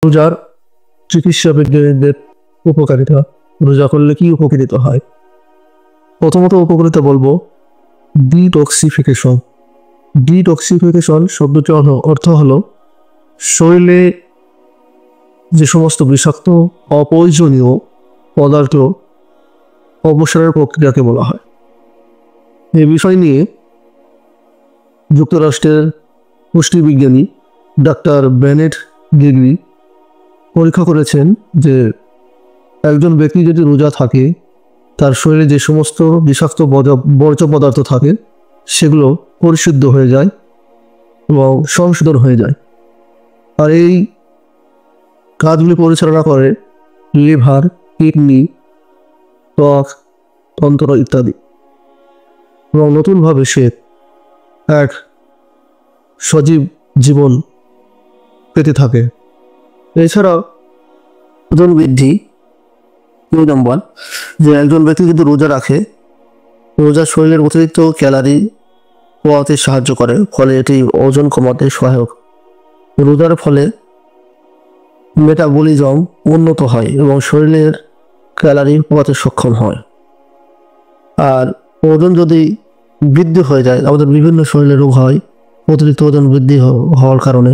রোজার চিকিৎসা বিজ্ঞানীদের উপকারিতা। রোজা করলে কি উপকৃত হয়? প্রথমত উপকারিতা বলবো ডিটক্সিফিকেশন। ডিটক্সিফিকেশন শব্দটির অর্থ হলো শরীরে যে সমস্ত বিষাক্ত অপ্রয়োজনীয় পদার্থ অপসারণের প্রক্রিয়াকে বলা হয়। এই বিষয় নিয়ে যুক্তরাষ্ট্রের পুষ্টিবিজ্ঞানী ডাক্তার বেনেট গ্রিগরি পরীক্ষা করেছেন যে একজন ব্যক্তি যদি রোজা থাকে তার শরীরে যে সমস্ত বিষাক্ত বর্জ্য পদার্থ থাকে সেগুলো পরিশুদ্ধ হয়ে যায় এবং সংশোধন হয়ে যায়। আর এই কাজগুলি পরিচালনা করে লিভার, কিডনি, ত্বক, তন্ত্র ইত্যাদি, এবং নতুনভাবে সে এক সজীব জীবন পেতে থাকে। এছাড়া ওজন বৃদ্ধি 2 নম্বর, যে একজন ব্যক্তি যদি রোজা রাখে, রোজা শরীরের অতিরিক্ত ক্যালারি পোয়াতে সাহায্য করে, ফলে এটি ওজন কমাতে সহায়ক। রোজার ফলে মেটাবলিজম উন্নত হয় এবং শরীরের ক্যালারি পোয়াতে সক্ষম হয়। আর ওজন যদি বৃদ্ধি হয়ে যায়, আমাদের বিভিন্ন শরীরে রোগ হয়। অতিরিক্ত ওজন বৃদ্ধি হওয়ার কারণে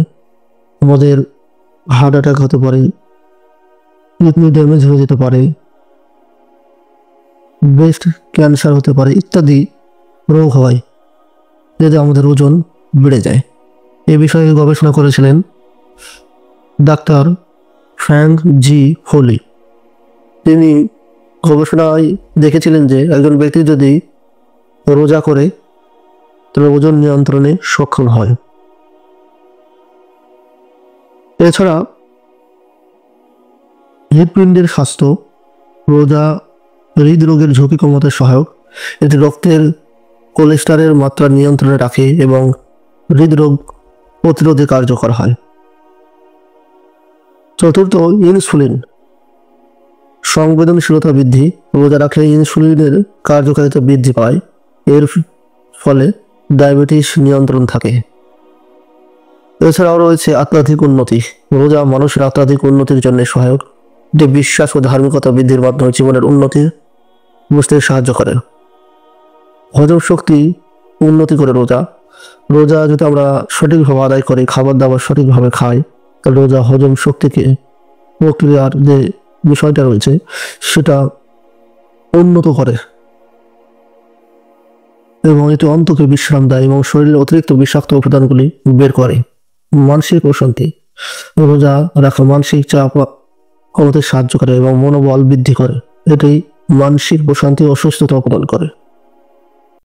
আমাদের হার্ট অ্যাটাক হতে পারে, কিডনি ড্যামেজ হয়ে যেতে পারে, ব্রেস্ট ক্যান্সার হতে পারে ইত্যাদি রোগ হয় যদি আমাদের ওজন বেড়ে যায়। এ বিষয়ে গবেষণা করেছিলেন ডাক্তার ফ্র্যাঙ্ক জি হোলি। তিনি গবেষণায় দেখেছিলেন যে একজন ব্যক্তি যদি রোজা করে তবে ওজন নিয়ন্ত্রণে সক্ষম হয়। এছাড়া হৃৎপিণ্ডের স্বাস্থ্য, রোজা হৃদরোগের ঝুঁকি কমাতে সহায়ক। এটি রক্তের কোলেস্টেরলের মাত্রা নিয়ন্ত্রণে রাখে এবং হৃদরোগ প্রতিরোধে কার্যকর হয়। চতুর্থ, ইনসুলিন সংবেদনশীলতা বৃদ্ধি। রোজা রাখলে ইনসুলিনের কার্যকারিতা বৃদ্ধি পায়, এর ফলে ডায়াবেটিস নিয়ন্ত্রণ থাকে। এছাড়াও রয়েছে আধ্যাত্মিক উন্নতি। রোজা মানুষের আধ্যাত্মিক উন্নতির জন্য সহায়ক। এটি বিশ্বাস ও ধার্মিকতা বৃদ্ধির মাধ্যমে জীবনের উন্নতি বুঝতে সাহায্য করে। হজম শক্তি উন্নতি করে রোজা যদি আমরা সঠিকভাবে আদায় করি, খাবার দাবার সঠিকভাবে খাই, তাহলে রোজা হজম শক্তিকে প্রক্রিয়ার যে বিষয়টা রয়েছে সেটা উন্নত করে এবং এটি অন্তকে বিশ্রাম দেয় এবং শরীরের অতিরিক্ত বিষাক্ত উপাদানগুলি বের করে। মানসিক প্রশান্তি। রোজা রাখা মানসিক চাপ কমাতে সাহায্য করে এবং মনোবল বৃদ্ধি করে। এটি মানসিক প্রশান্তি ও সুস্থতা প্রদান করে।